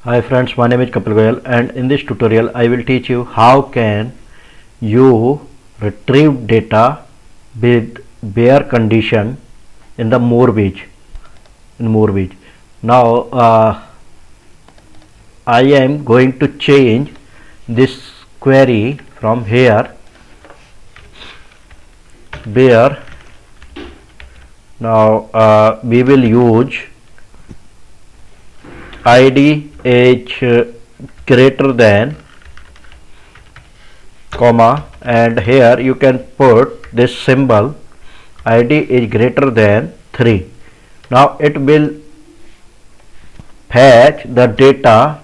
Hi friends, my name is Kapil Goyal, and in this tutorial I will teach you how can you retrieve data with bare condition in the Mortgage. Now I am going to change this query from here bare. Now we will use id is greater than comma, and here you can put this symbol id is greater than 3. Now it will fetch the data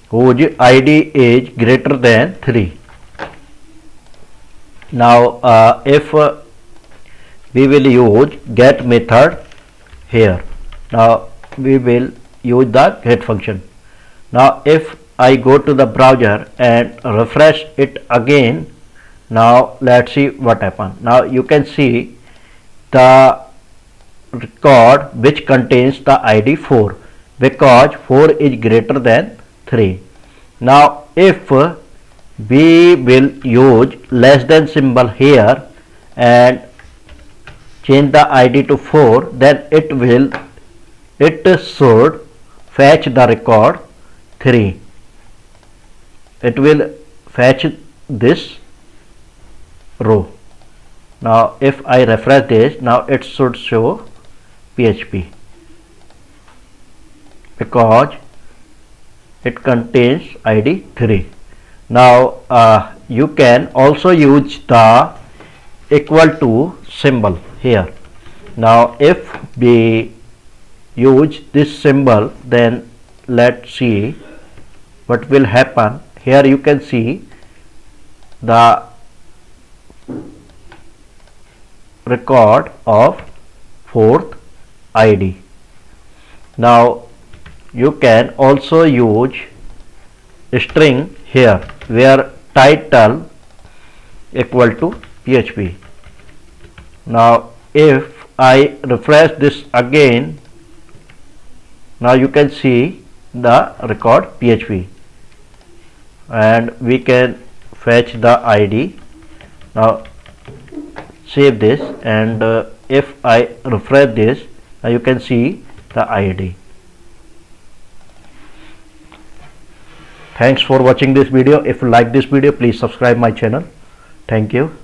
whose id is greater than 3. Now if we will use get method here. Now we will use the get function. Now if I go to the browser and refresh it again, now let's see what happened. Now you can see the record which contains the id 4 because 4 is greater than 3. Now if we will use less than symbol here and change the id to 4, then it should fetch the record 3. It will fetch this row. Now if I refresh this, now it should show PHP because it contains id 3. Now you can also use the equal to symbol here. Now if we use this symbol, then let's see what will happen. Here you can see the record of 4th id. Now you can also use string here where title equal to PHP. Now if I refresh this again, now you can see the record PHP and we can fetch the id. Now save this, and if I refresh this, now you can see the id. Thanks for watching this video. If you like this video, please subscribe my channel. Thank you.